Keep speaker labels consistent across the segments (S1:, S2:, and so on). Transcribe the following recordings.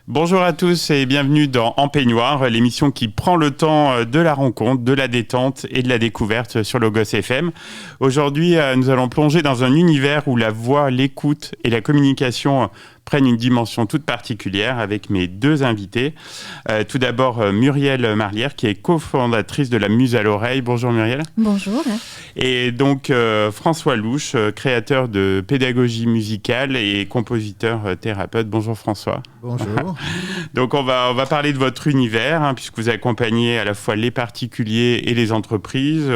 S1: Bonjour à tous et bienvenue dans En Peignoir, l'émission qui prend le temps de la rencontre, de la détente et de la découverte sur Logos FM. Aujourd'hui, nous allons plonger dans un univers où la voix, l'écoute et la communication prennent une dimension toute particulière avec mes deux invités. Tout d'abord, Muriel Marlière, qui est cofondatrice de la Muse à l'oreille. Bonjour Muriel.
S2: Bonjour.
S1: Et donc François Louche, créateur de pédagogie musicale et compositeur thérapeute. Bonjour François.
S3: Bonjour.
S1: Donc on va parler de votre univers, puisque vous accompagnez à la fois les particuliers et les entreprises.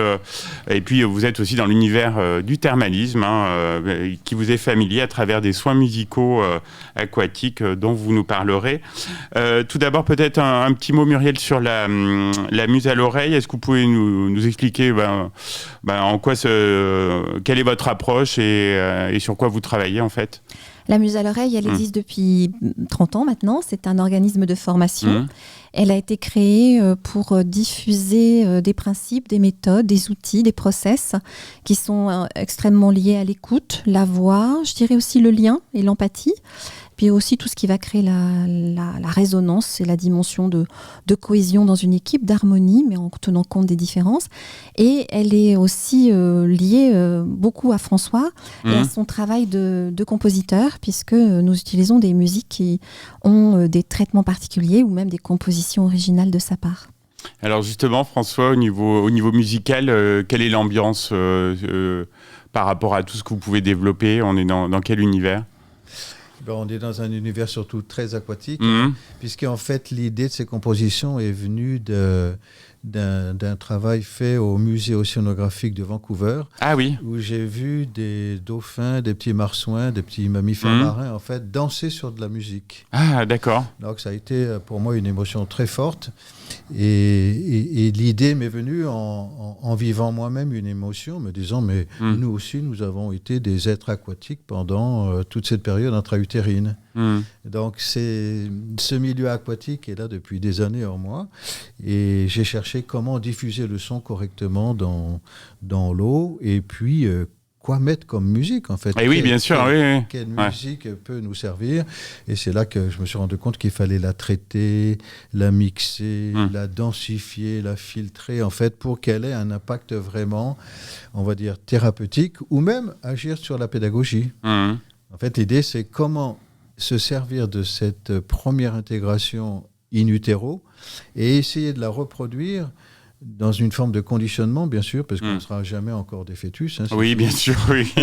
S1: Et puis vous êtes aussi dans l'univers du thermalisme, qui vous est familier à travers des soins musicaux aquatiques dont vous nous parlerez. Tout d'abord, peut-être un petit mot, Muriel, sur la Muse à l'oreille. Est-ce que vous pouvez nous expliquer en quoi quelle est votre approche et sur quoi vous travaillez en fait?
S2: La Muse à l'oreille, elle existe depuis 30 ans maintenant. C'est un organisme de formation. Elle a été créée pour diffuser des principes, des méthodes, des outils, des process qui sont extrêmement liés à l'écoute, la voix, je dirais aussi le lien et l'empathie. Puis aussi tout ce qui va créer la résonance et la dimension de cohésion dans une équipe, d'harmonie, mais en tenant compte des différences. Et elle est aussi liée beaucoup à François et à son travail de compositeur, puisque nous utilisons des musiques qui ont des traitements particuliers ou même des compositions originales de sa part.
S1: Alors justement, François, au niveau musical, quelle est l'ambiance par rapport à tout ce que vous pouvez développer? On est dans quel univers?
S3: On est dans un univers surtout très aquatique, puisqu'en fait l'idée de ces compositions est venue d'un travail fait au musée océanographique de Vancouver, où j'ai vu des dauphins, des petits marsouins, des petits mammifères marins en fait danser sur de la musique.
S1: Ah d'accord.
S3: Donc ça a été pour moi une émotion très forte et l'idée m'est venue en vivant moi-même une émotion, me disant mais nous aussi nous avons été des êtres aquatiques pendant toute cette période intra-utérine. Donc ce milieu aquatique est là depuis des années en moi et j'ai cherché comment diffuser le son correctement dans l'eau et puis quoi mettre comme musique en fait.
S1: Et oui, bien sûr.
S3: Quelle musique peut nous servir? Et c'est là que je me suis rendu compte qu'il fallait la traiter, la mixer, la densifier, la filtrer en fait pour qu'elle ait un impact vraiment, on va dire, thérapeutique ou même agir sur la pédagogie. En fait, l'idée c'est comment se servir de cette première intégration in utero et essayer de la reproduire dans une forme de conditionnement, bien sûr, parce qu'on ne sera jamais encore des fœtus.
S1: Oui, bien sûr, oui.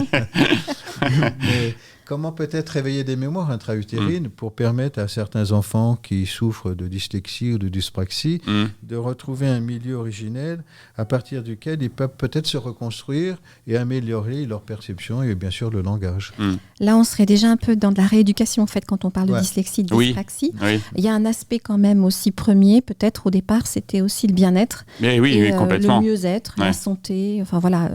S3: Mais comment peut-être réveiller des mémoires intra-utérines pour permettre à certains enfants qui souffrent de dyslexie ou de dyspraxie de retrouver un milieu originel à partir duquel ils peuvent peut-être se reconstruire et améliorer leur perception et bien sûr le langage.
S2: Là, on serait déjà un peu dans de la rééducation en fait quand on parle de dyslexie, de dyspraxie. Il y a un aspect quand même aussi premier, peut-être au départ, c'était aussi le bien-être.
S1: Mais oui, complètement.
S2: Le mieux-être, la santé, enfin voilà,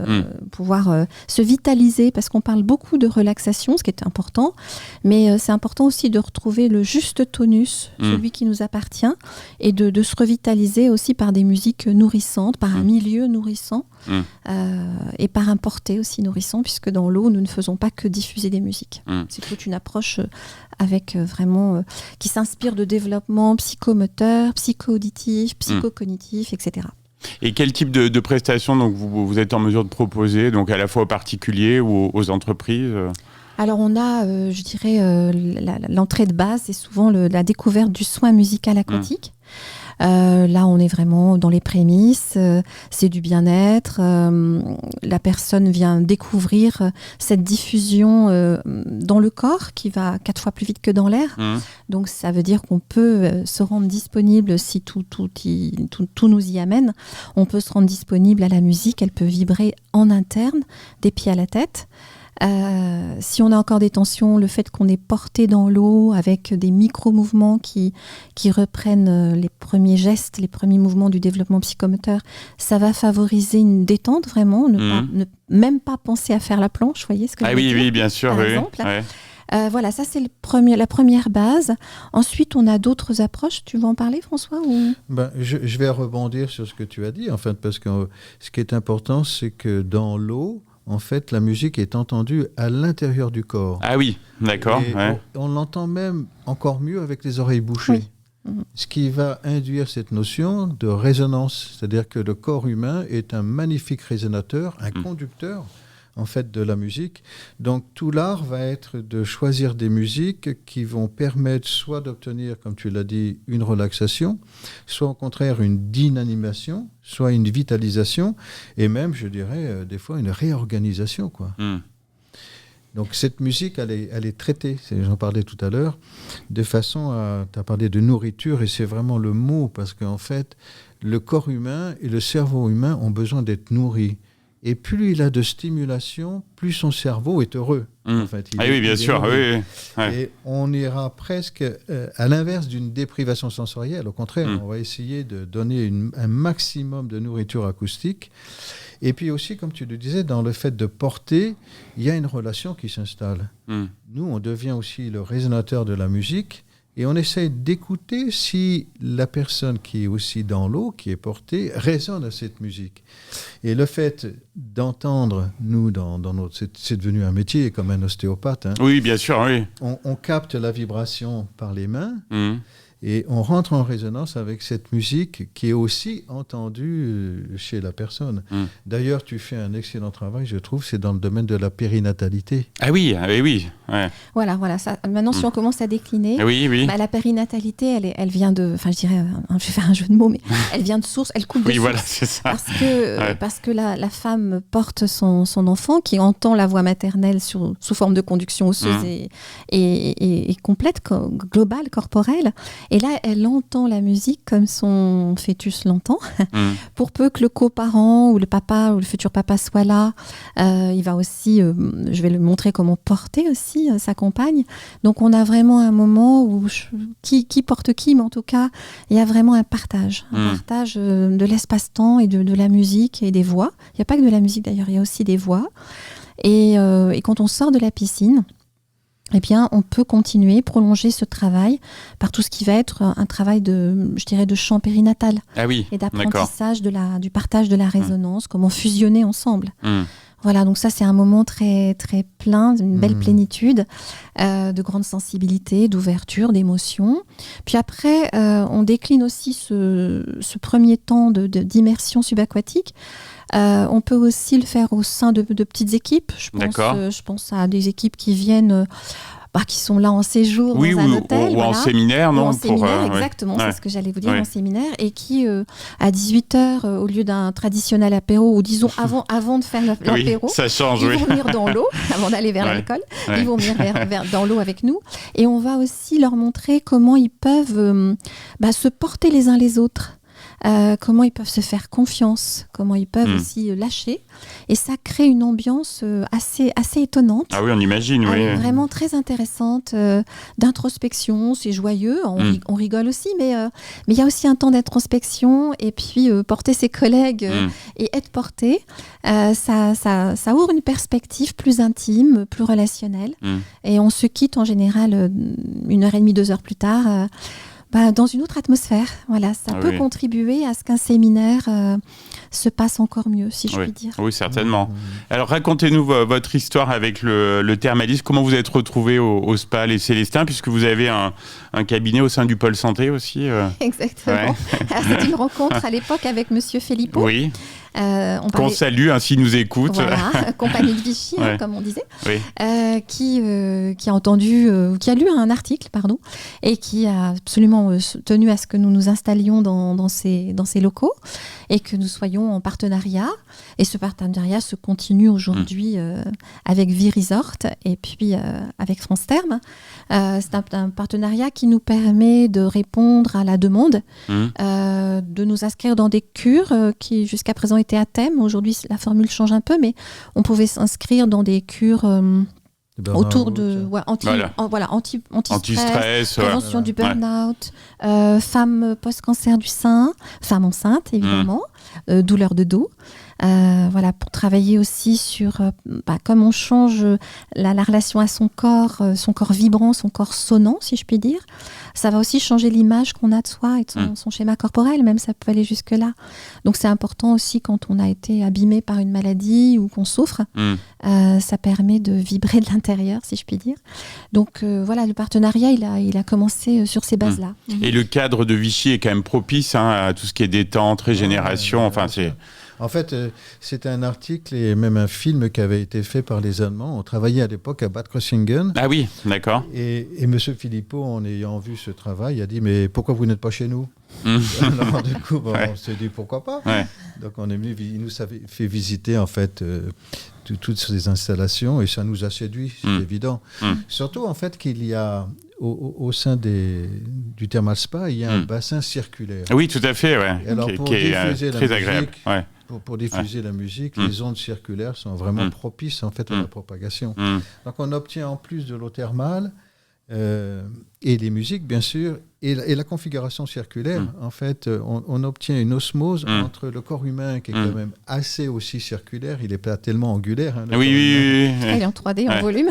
S2: pouvoir se vitaliser parce qu'on parle beaucoup de relaxation, ce qui est important, mais c'est important aussi de retrouver le juste tonus, celui qui nous appartient, et de se revitaliser aussi par des musiques nourrissantes, par un milieu nourrissant, et par un porté aussi nourrissant, puisque dans l'eau, nous ne faisons pas que diffuser des musiques. C'est toute une approche avec vraiment qui s'inspire de développement psychomoteur, psycho-auditif, psychocognitif, etc.
S1: Et quel type de prestations donc, vous êtes en mesure de proposer, donc à la fois aux particuliers ou aux entreprises?
S2: Alors on a, je dirais, l'entrée de base, c'est souvent la découverte du soin musical aquatique. Là, on est vraiment dans les prémices, c'est du bien-être. La personne vient découvrir cette diffusion dans le corps qui va 4 fois plus vite que dans l'air. Donc, ça veut dire qu'on peut se rendre disponible si tout nous y amène. On peut se rendre disponible à la musique, elle peut vibrer en interne, des pieds à la tête. Si on a encore des tensions, le fait qu'on est porté dans l'eau avec des micro-mouvements qui reprennent les premiers gestes, les premiers mouvements du développement psychomoteur, ça va favoriser une détente vraiment, même pas penser à faire la planche, vous voyez ce que je veux dire,
S1: oui, bien sûr,
S2: par exemple. Voilà, ça c'est la première base. Ensuite, on a d'autres approches. Tu veux en parler, François ou...
S3: Je vais rebondir sur ce que tu as dit, en fait, parce que ce qui est important, c'est que dans l'eau, en fait, la musique est entendue à l'intérieur du corps.
S1: Ah oui, d'accord.
S3: Et
S1: Ouais.
S3: on l'entend même encore mieux avec les oreilles bouchées.
S2: Oui.
S3: Ce qui va induire cette notion de résonance. C'est-à-dire que le corps humain est un magnifique résonateur, un conducteur, en fait, de la musique. Donc, tout l'art va être de choisir des musiques qui vont permettre soit d'obtenir, comme tu l'as dit, une relaxation, soit au contraire une dynamisation, soit une vitalisation, et même, je dirais, des fois, une réorganisation, quoi. Donc cette musique, elle est traitée, j'en parlais tout à l'heure, de façon à... Tu as parlé de nourriture, et c'est vraiment le mot, parce qu'en fait, le corps humain et le cerveau humain ont besoin d'être nourris. Et plus il a de stimulation, plus son cerveau est heureux. En fait,
S1: oui, bien sûr. Oui. Ouais.
S3: Et on ira presque à l'inverse d'une déprivation sensorielle. Au contraire, on va essayer de donner un maximum de nourriture acoustique. Et puis aussi, comme tu le disais, dans le fait de porter, il y a une relation qui s'installe. Nous, on devient aussi le résonateur de la musique. Et on essaie d'écouter si la personne qui est aussi dans l'eau, qui est portée, résonne à cette musique. Et le fait d'entendre, nous, dans notre... C'est devenu un métier comme un ostéopathe. Hein.
S1: Oui, bien sûr, oui.
S3: On capte la vibration par les mains et on rentre en résonance avec cette musique qui est aussi entendue chez la personne. D'ailleurs, tu fais un excellent travail, je trouve, c'est dans le domaine de la périnatalité.
S1: Ah oui. Ouais.
S2: Voilà. Ça, maintenant, si on commence à décliner,
S1: Oui.
S2: la périnatalité, elle vient de... Enfin, je dirais, je vais faire un jeu de mots, mais elle vient de source, elle coule de source.
S1: Voilà, c'est ça.
S2: Parce que la femme porte son enfant qui entend la voix maternelle sous forme de conduction osseuse et complète, globale, corporelle. Et là, elle entend la musique comme son fœtus l'entend. Pour peu que le coparent ou le papa ou le futur papa soit là, il va aussi, je vais le montrer comment porter aussi sa compagne. Donc, on a vraiment un moment où qui porte qui, mais en tout cas, il y a vraiment un partage de l'espace-temps et de la musique et des voix. Il n'y a pas que de la musique d'ailleurs, il y a aussi des voix. Et quand on sort de la piscine, eh bien, on peut continuer, prolonger ce travail par tout ce qui va être un travail de chant périnatal.
S1: Ah oui,
S2: et d'apprentissage du partage de la résonance, comment fusionner ensemble. Voilà, donc ça, c'est un moment très, très plein, d'une belle plénitude, de grande sensibilité, d'ouverture, d'émotion. Puis après, on décline aussi ce premier temps d'immersion subaquatique. On peut aussi le faire au sein de petites équipes. Je pense à des équipes qui viennent... qui sont là en séjour dans un hôtel.
S1: Ou en séminaire, non?
S2: En séminaire, exactement, c'est ce que j'allais vous dire, en séminaire, et qui, à 18h, au lieu d'un traditionnel apéro, ou disons avant de faire l'apéro,
S1: ça change,
S2: ils vont venir dans l'eau, avant d'aller vers l'alcool, ils vont venir dans l'eau avec nous, et on va aussi leur montrer comment ils peuvent se porter les uns les autres. Comment ils peuvent se faire confiance, comment ils peuvent aussi lâcher. Et ça crée une ambiance assez étonnante.
S1: Ah oui, on imagine, oui.
S2: Vraiment très intéressante, d'introspection, c'est joyeux, on rigole aussi, mais il y a aussi un temps d'introspection, et puis porter ses collègues et être porté, ça ouvre une perspective plus intime, plus relationnelle. Et on se quitte en général 1h30, 2 heures plus tard, dans une autre atmosphère. Voilà, ça peut contribuer à ce qu'un séminaire se passe encore mieux, si je puis dire.
S1: Oui, certainement. Alors, racontez-nous votre histoire avec le thermalisme. Comment vous êtes retrouvé au SPA Les Célestins, puisque vous avez un cabinet au sein du pôle santé aussi
S2: Exactement. Alors, c'est une rencontre à l'époque avec Monsieur Philippot.
S1: Oui. Qu'on salue, s'il nous écoute.
S2: Voilà, compagnie de Vichy, comme on disait, qui a entendu, qui a lu un article, et qui a absolument tenu à ce que nous nous installions dans ces locaux et que nous soyons en partenariat. Et ce partenariat se continue aujourd'hui avec Viresort et puis avec France Terme. C'est un partenariat qui nous permet de répondre à la demande, de nous inscrire dans des cures qui jusqu'à présent étaient à thème. Aujourd'hui, la formule change un peu, mais on pouvait s'inscrire dans des cures autour de anti-stress, prévention du burn-out, femmes post-cancer du sein, femmes enceintes évidemment, douleurs de dos, voilà, pour travailler aussi sur, comme on change la relation à son corps vibrant, son corps sonnant, si je puis dire, ça va aussi changer l'image qu'on a de soi et de son schéma corporel, même ça peut aller jusque-là. Donc c'est important aussi quand on a été abîmé par une maladie ou qu'on souffre, ça permet de vibrer de l'intérieur, si je puis dire. Donc voilà, le partenariat, il a commencé sur ces bases-là.
S1: Et le cadre de Vichy est quand même propice à tout ce qui est détente, régénération,
S3: En fait, c'est un article et même un film qui avait été fait par les Allemands. On travaillait à l'époque à Bad Kreuznach.
S1: Ah oui, d'accord.
S3: Et M. Philippot, en ayant vu ce travail, a dit « Mais pourquoi vous n'êtes pas chez nous ?» Alors du coup, on s'est dit « Pourquoi pas ?» Donc on est venu, il nous avait fait visiter en fait toutes ces installations et ça nous a séduit, c'est évident. Surtout en fait qu'il y a au sein du Thermal Spa, il y a un bassin circulaire.
S1: Oui, tout à fait, ouais.
S3: Et alors,
S1: qui est très agréable. Ouais.
S3: Pour diffuser la musique, les ondes circulaires sont vraiment propices en fait à la propagation. Donc on obtient en plus de l'eau thermale et les musiques bien sûr et la configuration circulaire. En fait, on obtient une osmose entre le corps humain qui est quand même assez aussi circulaire. Il n'est pas tellement angulaire. Hein,
S2: oui. Il est en 3D en volume.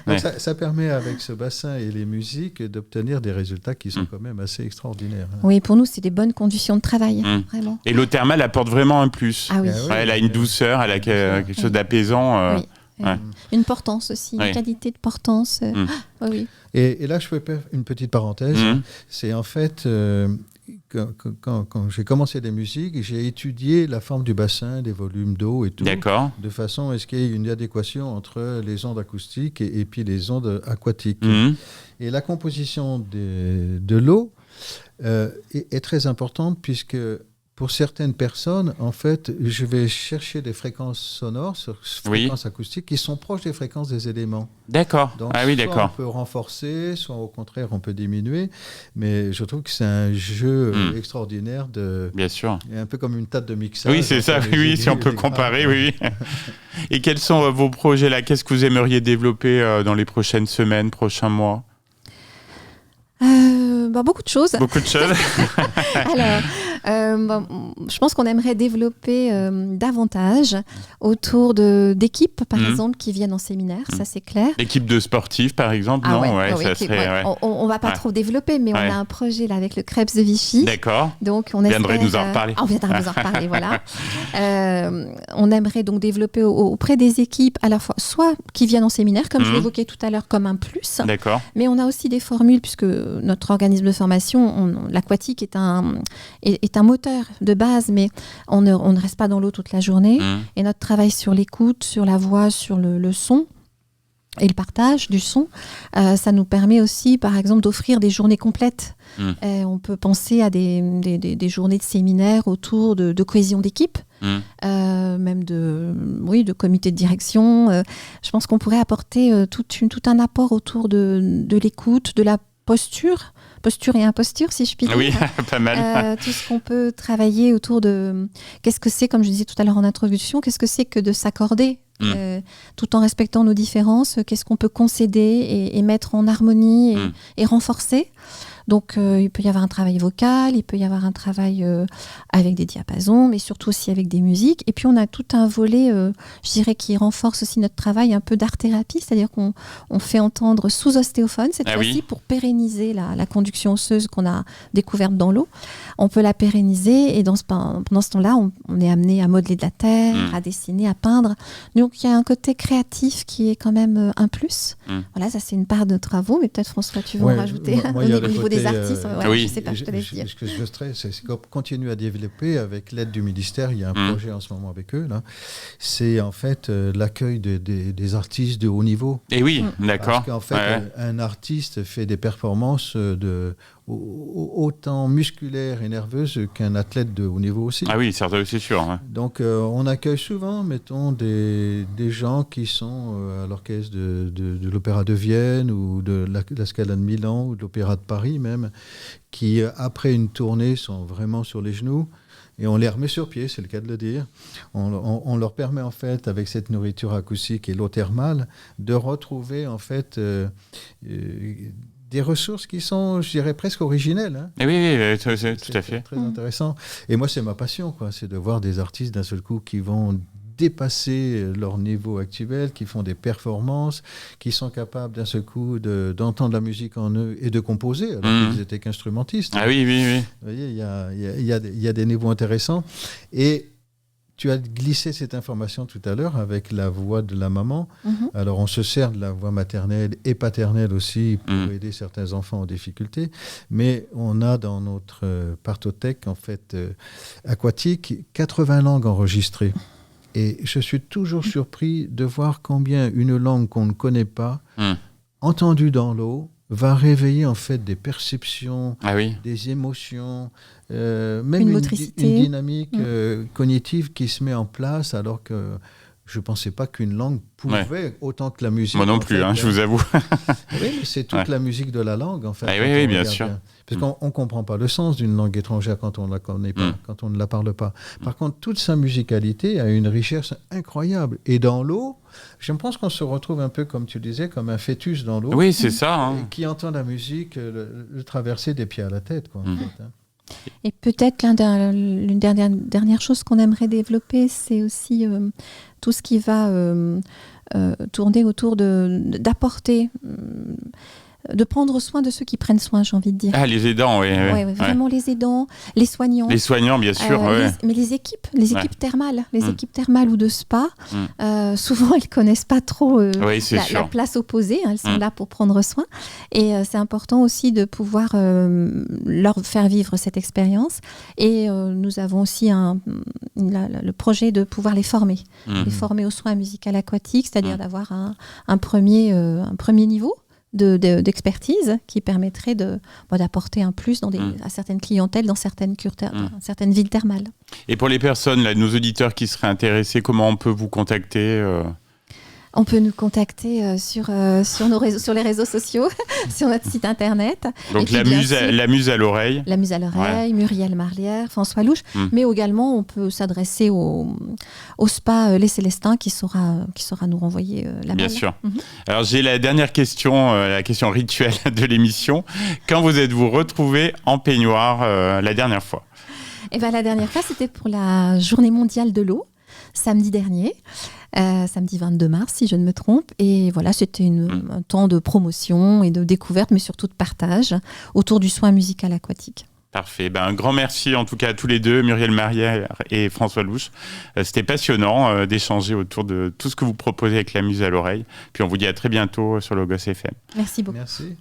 S3: Donc ça permet avec ce bassin et les musiques d'obtenir des résultats qui sont quand même assez extraordinaires. Hein.
S2: Oui, pour nous c'est des bonnes conditions de travail, vraiment.
S1: Et l'eau thermale apporte vraiment un plus.
S2: Ah oui.
S1: Elle a une douceur, elle a quelque chose d'apaisant.
S2: Oui. Une portance aussi, une qualité de portance. Oui.
S3: Et là, je peux faire une petite parenthèse. C'est en fait, quand j'ai commencé des musiques, j'ai étudié la forme du bassin, des volumes d'eau et tout.
S1: D'accord.
S3: De façon à ce qu'il y ait une adéquation entre les ondes acoustiques et puis les ondes aquatiques. Et la composition de l'eau est très importante puisque pour certaines personnes, en fait, je vais chercher des fréquences sonores, fréquences acoustiques, qui sont proches des fréquences des éléments.
S1: D'accord.
S3: Donc, soit on peut renforcer, soit au contraire, on peut diminuer. Mais je trouve que c'est un jeu extraordinaire.
S1: Bien sûr.
S3: Un peu comme une table de mixage.
S1: Oui, c'est ça, si on peut comparer, oui. Et quels sont vos projets là ? Qu'est-ce que vous aimeriez développer dans les prochaines semaines, prochains mois ?
S2: Beaucoup de choses.
S1: Beaucoup de choses.
S2: Alors, je pense qu'on aimerait développer davantage autour d'équipes, par exemple, qui viennent en séminaire, ça c'est clair.
S1: L'équipe de sportifs, par exemple, non ? Ça serait,
S2: on va pas trop développer, mais on a un projet là avec le Krebs de Vichy.
S1: D'accord.
S2: Donc on
S1: viendrait nous en reparler.
S2: On viendra nous en reparler, voilà. On aimerait donc développer auprès des équipes à la fois, soit qui viennent en séminaire, comme je l'évoquais tout à l'heure, comme un plus.
S1: D'accord.
S2: Mais on a aussi des formules, puisque notre organisme de formation, l'aquatique est un moteur de base, mais on ne reste pas dans l'eau toute la journée. Et notre travail sur l'écoute, sur la voix, sur le son et le partage du son, ça nous permet aussi, par exemple, d'offrir des journées complètes. On peut penser à des journées de séminaire autour de cohésion d'équipe, même de comité de direction. Je pense qu'on pourrait apporter tout un apport autour de l'écoute, de la posture et imposture, si je puis dire.
S1: Oui, pas mal.
S2: Tout ce qu'on peut travailler autour de... Qu'est-ce que c'est, comme je disais tout à l'heure en introduction, qu'est-ce que c'est que de s'accorder tout en respectant nos différences, qu'est-ce qu'on peut concéder et mettre en harmonie et renforcer. Donc, il peut y avoir un travail vocal, il peut y avoir un travail avec des diapasons, mais surtout aussi avec des musiques. Et puis, on a tout un volet, je dirais, qui renforce aussi notre travail, un peu d'art-thérapie, c'est-à-dire qu'on fait entendre sous ostéophone, cette fois-ci, pour pérenniser la conduction osseuse qu'on a découverte dans l'eau. On peut la pérenniser et pendant ce temps-là, on est amené à modeler de la terre, à dessiner, à peindre. Donc, il y a un côté créatif qui est quand même un plus. Voilà, ça, c'est une part de travaux, mais peut-être, François, tu veux en rajouter
S3: au
S2: niveau des artistes. Je sais pas, je te laisse dire.
S3: Ce que je stresse, c'est qu'on continue à développer avec l'aide du ministère. Il y a un projet en ce moment avec eux. Là. C'est en fait l'accueil des artistes de haut niveau.
S1: Et oui, d'accord.
S3: Parce qu'en fait, un artiste fait des performances autant musculaires et nerveuses qu'un athlète de haut niveau aussi.
S1: Ah oui, c'est sûr. Ouais.
S3: Donc, on accueille souvent, mettons, des gens qui sont à l'orchestre de l'Opéra de Vienne ou de la Scala de Milan ou de l'Opéra de Paris même, qui, après une tournée, sont vraiment sur les genoux. Et on les remet sur pied, c'est le cas de le dire. On leur permet, en fait, avec cette nourriture acoustique et l'eau thermale, de retrouver, en fait, des ressources qui sont, je dirais, presque originelles. Hein.
S1: Et oui, tout à fait.
S3: C'est très intéressant. Et moi, c'est ma passion, quoi. C'est de voir des artistes d'un seul coup qui vont dépasser leur niveau actuel, qui font des performances, qui sont capables d'un seul coup d'entendre la musique en eux et de composer, alors qu'ils n'étaient qu'instrumentistes.
S1: Ah oui.
S3: Vous voyez, il y a des niveaux intéressants. Et tu as glissé cette information tout à l'heure avec la voix de la maman. Alors, on se sert de la voix maternelle et paternelle aussi pour aider certains enfants en difficulté. Mais on a dans notre partothèque, en fait, aquatique, 80 langues enregistrées. Et je suis toujours surpris de voir combien une langue qu'on ne connaît pas, entendue dans l'eau, va réveiller en fait des perceptions, des émotions, même une dynamique cognitive qui se met en place, alors que je ne pensais pas qu'une langue pouvait autant que la musique.
S1: Moi non plus, je vous avoue.
S3: Oui, mais c'est toute la musique de la langue, en fait.
S1: Oui, bien sûr.
S3: Parce qu'on ne comprend pas le sens d'une langue étrangère quand on ne la connaît pas, quand on ne la parle pas. Par contre, toute sa musicalité a une richesse incroyable. Et dans l'eau, je pense qu'on se retrouve un peu, comme tu disais, comme un fœtus dans l'eau.
S1: Oui, c'est ça.
S3: Qui entend la musique le traverser des pieds à la tête, quoi, en fait, hein.
S2: Et peut-être l'une dernière chose qu'on aimerait développer, c'est aussi tout ce qui va tourner autour d'apporter, de prendre soin de ceux qui prennent soin, j'ai envie de dire.
S1: Ah, les aidants, oui.
S2: Vraiment les aidants, les soignants.
S1: Les soignants, bien sûr.
S2: Mais les équipes thermales, équipes thermales ou de spa, souvent, ils ne connaissent pas trop la place opposée. Elles sont là pour prendre soin. Et c'est important aussi de pouvoir leur faire vivre cette expérience. Et nous avons aussi le projet de pouvoir les former. Les former aux soins musicaux aquatiques, c'est-à-dire d'avoir un premier niveau d'expertise qui permettrait d'apporter un plus à certaines clientèles, dans certaines certaines villes thermales.
S1: Et pour les personnes, là, nos auditeurs qui seraient intéressés, comment on peut vous contacter
S2: On peut nous contacter sur les réseaux sociaux, sur notre site internet.
S1: Donc la muse à l'oreille.
S2: La muse à l'oreille, Muriel Marlière, François Louche. Mais également, on peut s'adresser au spa Les Célestins qui saura nous renvoyer la balle.
S1: Bien sûr. Alors j'ai la dernière question, la question rituelle de l'émission. Quand vous êtes-vous retrouvés en peignoir la dernière fois ?
S2: La dernière fois, c'était pour la Journée mondiale de l'eau, samedi dernier. Samedi 22 mars, si je ne me trompe. Et voilà, c'était un temps de promotion et de découverte, mais surtout de partage autour du soin musical aquatique.
S1: Parfait. Un grand merci en tout cas à tous les deux, Muriel Marlière et François Louche. C'était passionnant d'échanger autour de tout ce que vous proposez avec la muse à l'oreille. Puis on vous dit à très bientôt sur Logos FM.
S2: Merci beaucoup.
S3: Merci.